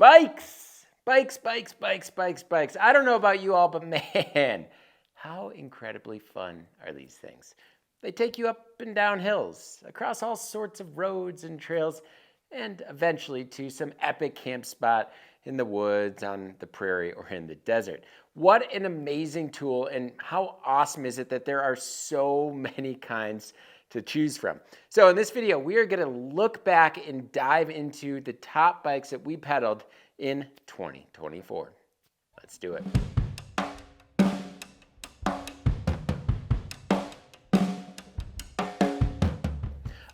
Bikes. Bikes. I don't know about you all, but man, how incredibly fun are these things? They take you up and down hills, across all sorts of roads and trails, and eventually to some epic camp spot in the woods, on the prairie, or in the desert. What an amazing tool, and how awesome is it that there are so many kinds to choose from. So in this video, we are going to look back and dive into the top bikes that we pedaled in 2024. Let's do it.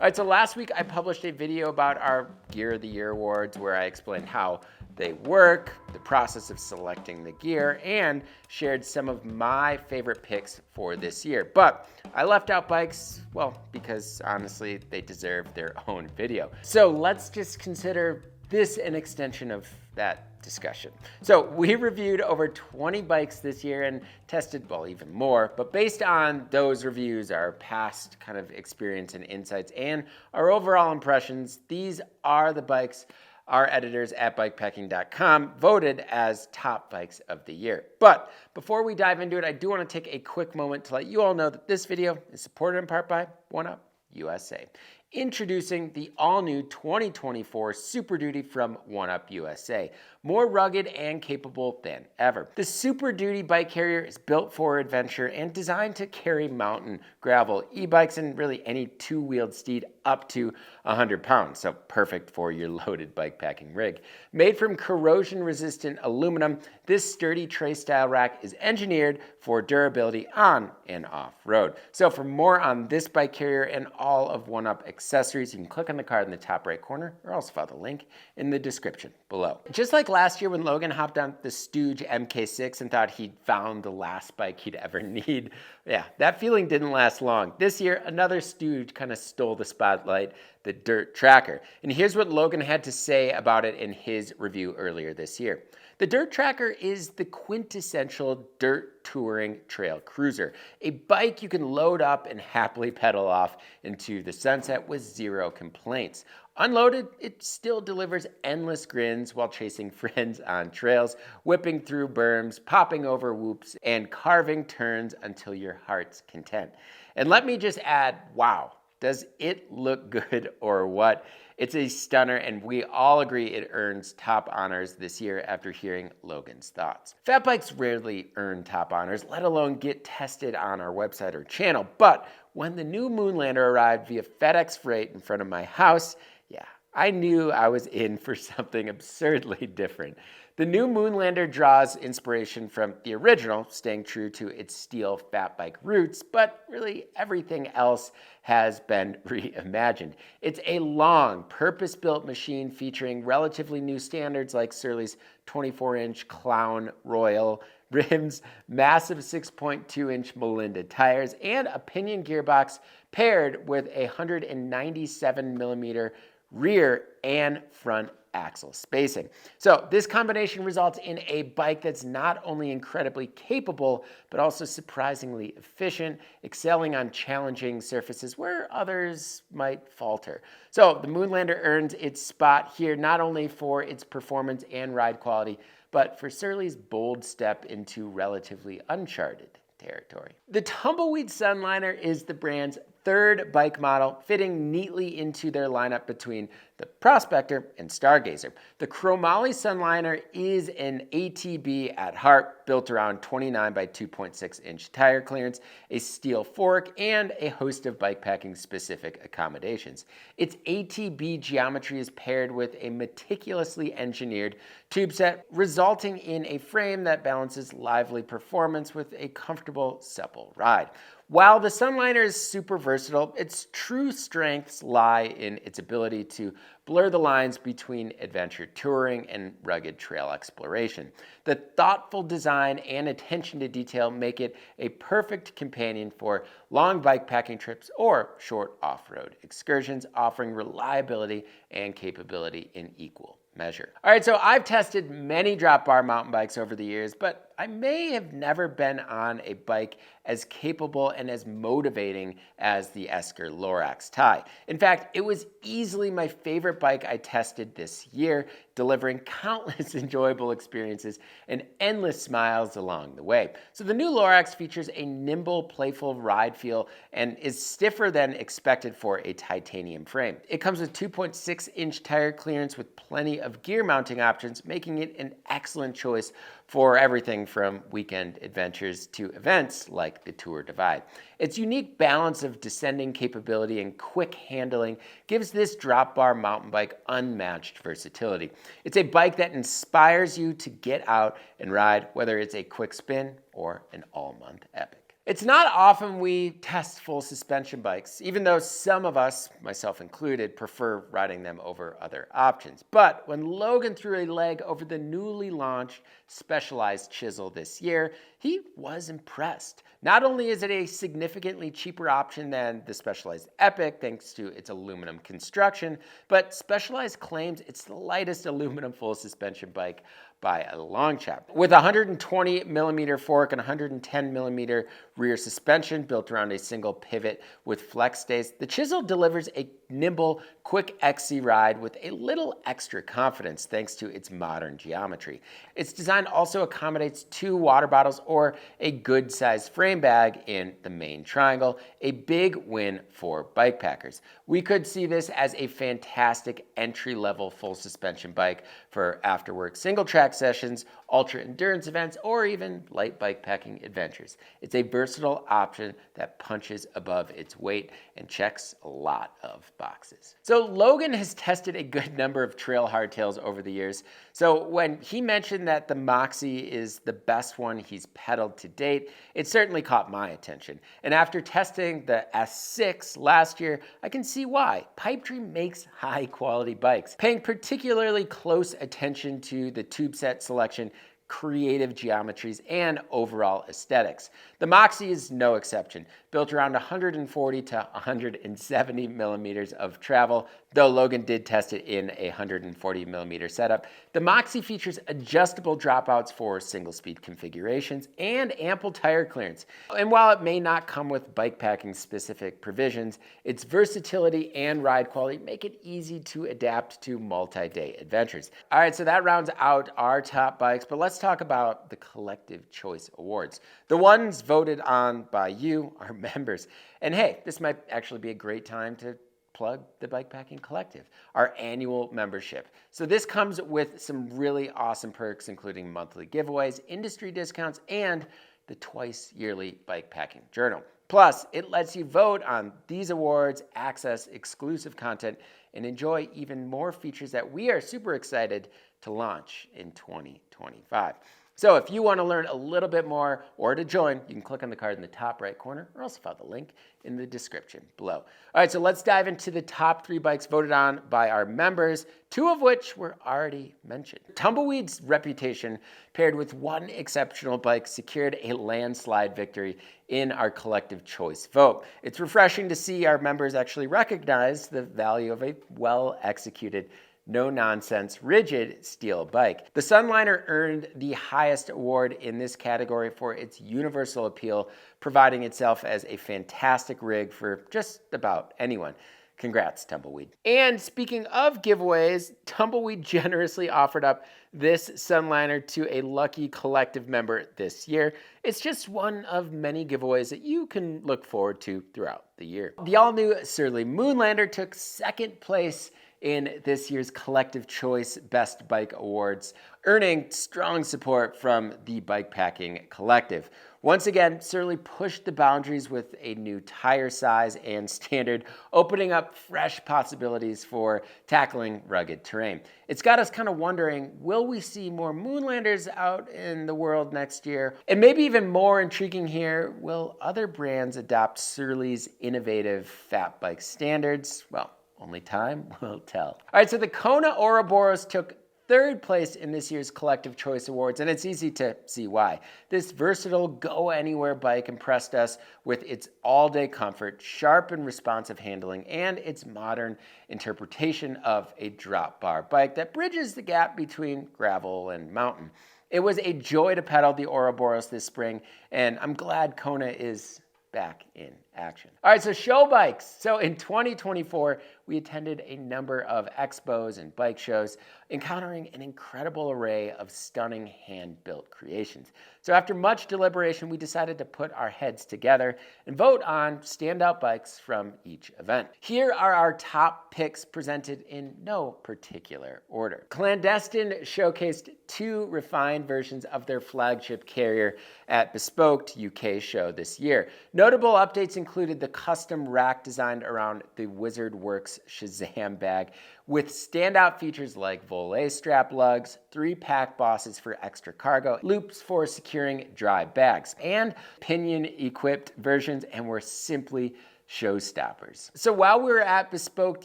All right, so last week I published a video about our Gear of the Year awards where I explained how they work, the process of selecting the gear, and shared some of my favorite picks for this year. But I left out bikes, well, because honestly, they deserve their own video. So let's just consider this an extension of that discussion. So we reviewed over 20 bikes this year and tested, well, even more, but based on those reviews, our past kind of experience and insights, and our overall impressions, these are the bikes our editors at Bikepacking.com voted as top bikes of the year. But before we dive into it, I do want to take a quick moment to let you all know that this video is supported in part by OneUp USA. Introducing the all-new 2024 Super Duty from OneUp USA. More rugged and capable than ever. The Super Duty bike carrier is built for adventure and designed to carry mountain, gravel, e-bikes, and really any two-wheeled steed up to 100 pounds. So perfect for your loaded bikepacking rig. Made from corrosion-resistant aluminum, this sturdy tray-style rack is engineered for durability on and off-road. So for more on this bike carrier and all of OneUp accessories, you can click on the card in the top right corner, or also follow the link in the description below. Just like last year when Logan hopped on the Stooge MK6 and thought he'd found the last bike he'd ever need, yeah, that feeling didn't last long. This year, another Stooge kind of stole the spotlight, the Dirt Tracker. And here's what Logan had to say about it in his review earlier this year. The Dirt Tracker is the quintessential dirt touring trail cruiser, a bike you can load up and happily pedal off into the sunset with zero complaints. Unloaded, it still delivers endless grins while chasing friends on trails, whipping through berms, popping over whoops, and carving turns until your heart's content. And let me just add, wow, does it look good or what? It's a stunner, and we all agree it earns top honors this year after hearing Logan's thoughts. Fat bikes rarely earn top honors, let alone get tested on our website or channel. But when the new Moonlander arrived via FedEx Freight in front of my house, yeah, I knew I was in for something absurdly different. The new Moonlander draws inspiration from the original, staying true to its steel fat bike roots, but really everything else has been reimagined. It's a long, purpose-built machine featuring relatively new standards like Surly's 24-inch Clown Royal rims, massive 6.2-inch Melinda tires, and a pinion gearbox paired with a 197mm rear and front axle spacing. So this combination results in a bike that's not only incredibly capable, but also surprisingly efficient, excelling on challenging surfaces where others might falter. So the Moonlander earns its spot here not only for its performance and ride quality, but for Surly's bold step into relatively uncharted territory. The Tumbleweed Sunliner is the brand's third bike model, fitting neatly into their lineup between the Prospector and Stargazer. The Chromoly Sunliner is an ATB at heart, built around 29 by 2.6-inch tire clearance, a steel fork, and a host of bikepacking-specific accommodations. Its ATB geometry is paired with a meticulously engineered tube set, resulting in a frame that balances lively performance with a comfortable, supple ride. While the Sunliner is super versatile, its true strengths lie in its ability to blur the lines between adventure touring and rugged trail exploration. The thoughtful design and attention to detail make it a perfect companion for long bikepacking trips or short off-road excursions, offering reliability and capability in equal measure. All right, so I've tested many drop bar mountain bikes over the years, but I may have never been on a bike as capable and as motivating as the Esker Lorax Tie. In fact, it was easily my favorite bike I tested this year, delivering countless enjoyable experiences and endless smiles along the way. So the new Lorax features a nimble, playful ride feel and is stiffer than expected for a titanium frame. It comes with 2.6-inch tire clearance with plenty of gear mounting options, making it an excellent choice for everything from weekend adventures to events like the Tour Divide. Its unique balance of descending capability and quick handling gives this drop bar mountain bike unmatched versatility. It's a bike that inspires you to get out and ride, whether it's a quick spin or an all-month epic. It's not often we test full suspension bikes, even though some of us, myself included, prefer riding them over other options. But when Logan threw a leg over the newly launched Specialized Chisel this year, he was impressed. Not only is it a significantly cheaper option than the Specialized Epic thanks to its aluminum construction, but Specialized claims it's the lightest aluminum full suspension bike by a long shot. With a 120 millimeter fork and 110 millimeter rear suspension built around a single pivot with flex stays, the Chisel delivers a nimble, quick XC ride with a little extra confidence thanks to its modern geometry. Its design also accommodates 2 water bottles or a good-sized frame bag in the main triangle, a big win for bike packers. We could see this as a fantastic entry-level full suspension bike for after-work single-track sessions, ultra-endurance events, or even light bike packing adventures. It's a versatile option that punches above its weight and checks a lot of boxes. So Logan has tested a good number of trail hardtails over the years. So when he mentioned that the Moxie is the best one he's pedaled to date, it certainly caught my attention. And after testing the S6 last year, I can see why. Pipedream makes high quality bikes, paying particularly close attention to the tube set selection, creative geometries, and overall aesthetics. The Moxie is no exception. Built around 140 to 170 millimeters of travel, though Logan did test it in a 140 millimeter setup. The Moxie features adjustable dropouts for single speed configurations and ample tire clearance. And while it may not come with bike packing specific provisions, its versatility and ride quality make it easy to adapt to multi-day adventures. All right, so that rounds out our top bikes, but let's talk about the Collective Choice Awards. The ones voted on by you, our members. And hey, this might actually be a great time to plug the Bikepacking Collective, our annual membership. So this comes with some really awesome perks, including monthly giveaways, industry discounts, and the twice yearly Bikepacking Journal. Plus, it lets you vote on these awards, access exclusive content, and enjoy even more features that we are super excited to launch in 2025. So if you want to learn a little bit more or to join, you can click on the card in the top right corner or also follow the link in the description below. All right, so let's dive into the top 3 bikes voted on by our members, 2 of which were already mentioned. Tumbleweed's reputation, paired with one exceptional bike, secured a landslide victory in our collective choice vote. It's refreshing to see our members actually recognize the value of a well-executed, no-nonsense, rigid steel bike. The Sunliner earned the highest award in this category for its universal appeal, providing itself as a fantastic rig for just about anyone. Congrats, Tumbleweed. And speaking of giveaways, Tumbleweed generously offered up this Sunliner to a lucky collective member this year. It's just one of many giveaways that you can look forward to throughout the year. The all-new Surly Moonlander took second place in this year's Collective Choice Best Bike Awards, earning strong support from the Bikepacking Collective. Once again, Surly pushed the boundaries with a new tire size and standard, opening up fresh possibilities for tackling rugged terrain. It's got us kind of wondering, will we see more Moonlanders out in the world next year? And maybe even more intriguing here, will other brands adopt Surly's innovative fat bike standards? Well, only time will tell. All right, so the Kona Ouroboros took third place in this year's Collective Choice Awards, and it's easy to see why. This versatile go-anywhere bike impressed us with its all-day comfort, sharp and responsive handling, and its modern interpretation of a drop bar bike that bridges the gap between gravel and mountain. It was a joy to pedal the Ouroboros this spring, and I'm glad Kona is back in action. All right, so show bikes. So in 2024, we attended a number of expos and bike shows, encountering an incredible array of stunning hand-built creations. So after much deliberation, we decided to put our heads together and vote on standout bikes from each event. Here are our top picks presented in no particular order. Clandestine showcased 2 refined versions of their flagship carrier at Bespoke UK show this year. Notable updates included the custom rack designed around the Wizard Works Shazam bag, with standout features like volet strap lugs, 3 pack bosses for extra cargo, loops for securing dry bags, and pinion-equipped versions, and were simply showstoppers. So while we were at Bespoke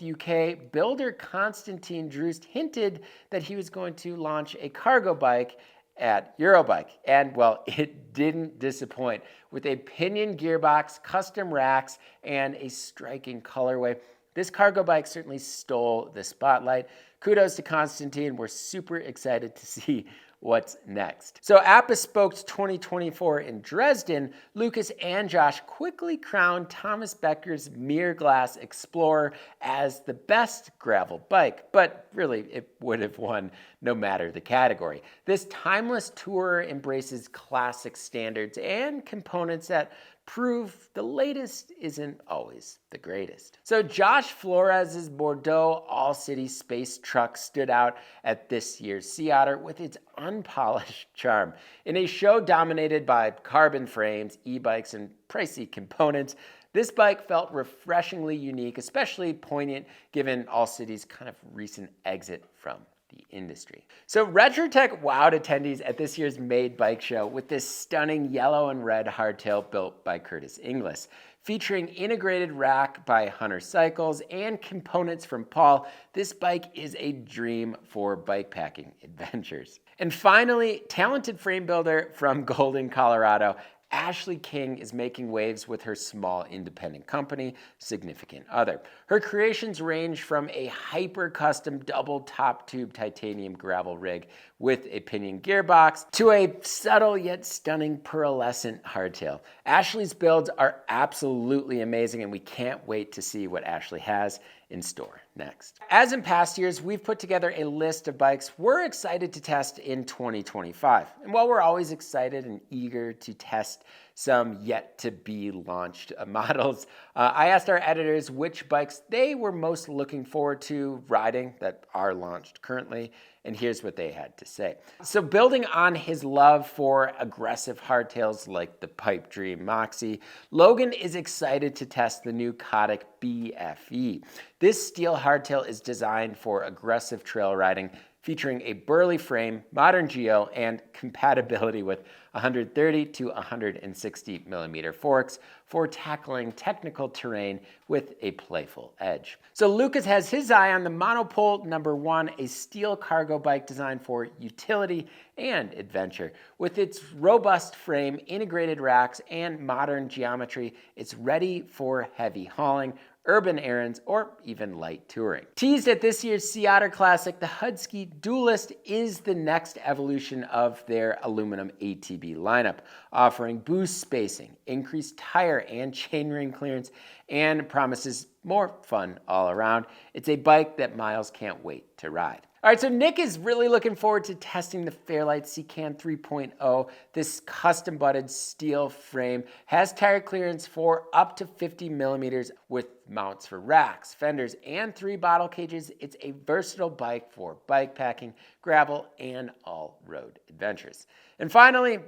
UK, builder Constantine Drust hinted that he was going to launch a cargo bike at Eurobike, and well, it didn't disappoint, with a pinion gearbox, custom racks, and a striking colorway. This cargo bike certainly stole the spotlight. Kudos to Constantine. We're super excited to see what's next. So at Bespoke 2024 in Dresden, Lucas and Josh quickly crowned Thomas Becker's Mirror Glass Explorer as the best gravel bike, but really it would have won no matter the category. This timeless tourer embraces classic standards and components that prove the latest isn't always the greatest. So Josh Flores' Bordeaux All-City Space Truck stood out at this year's Sea Otter with its unpolished charm. In a show dominated by carbon frames, e-bikes, and pricey components, this bike felt refreshingly unique, especially poignant given All-City's kind of recent exit from the industry. So Retrotech wowed attendees at this year's Made Bike Show with this stunning yellow and red hardtail built by Curtis Inglis. Featuring integrated rack by Hunter Cycles and components from Paul, this bike is a dream for bikepacking adventures. And finally, talented frame builder from Golden, Colorado, Ashley King is making waves with her small independent company, Significant Other. Her creations range from a hyper-custom double top tube titanium gravel rig with a pinion gearbox to a subtle yet stunning pearlescent hardtail. Ashley's builds are absolutely amazing, and we can't wait to see what Ashley has in store next. As in past years, we've put together a list of bikes we're excited to test in 2025. And while we're always excited and eager to test some yet to be launched models, I asked our editors which bikes they were most looking forward to riding that are launched currently, and here's what they had to say. So building on his love for aggressive hardtails like the Pipedream Moxie, Logan is excited to test the new Kodak BFE. This steel hardtail is designed for aggressive trail riding, featuring a burly frame, modern geo, and compatibility with 130 to 160 millimeter forks for tackling technical terrain with a playful edge. So Lucas has his eye on the Monopole #1, a steel cargo bike designed for utility and adventure. With its robust frame, integrated racks, and modern geometry, it's ready for heavy hauling, urban errands, or even light touring. Teased at this year's Sea Otter Classic, the Husky Duelist is the next evolution of their aluminum ATB lineup, offering boost spacing, increased tire and chainring clearance, and promises more fun all around. It's a bike that Miles can't wait to ride. All right, so Nick is really looking forward to testing the Fairlight Seacan 3.0. This custom butted steel frame has tire clearance for up to 50 millimeters with mounts for racks, fenders, and 3 bottle cages. It's a versatile bike for bike packing, gravel, and all-road adventures. And finally,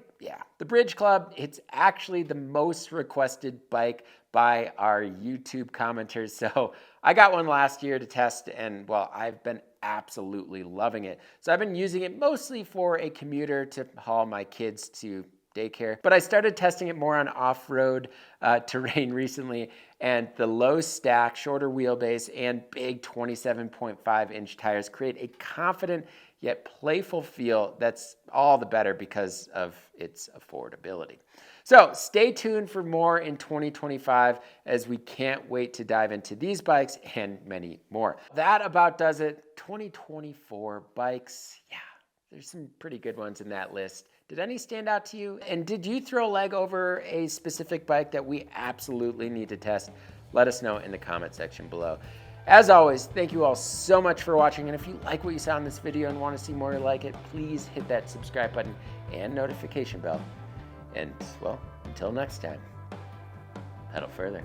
the Bridge Club. It's actually the most requested bike by our YouTube commenters. So I got one last year to test, and well, I've been absolutely loving it. So I've been using it mostly for a commuter to haul my kids to daycare, but I started testing it more on off-road terrain recently, and the low stack, shorter wheelbase, and big 27.5-inch tires create a confident yet playful feel that's all the better because of its affordability. So stay tuned for more in 2025 as we can't wait to dive into these bikes and many more. That about does it. 2024 bikes, There's some pretty good ones in that list. Did any stand out to you? And did you throw a leg over a specific bike that we absolutely need to test? Let us know in the comment section below. As always, thank you all so much for watching. And if you like what you saw in this video and want to see more like it, please hit that subscribe button and notification bell. And, well, until next time, pedal further.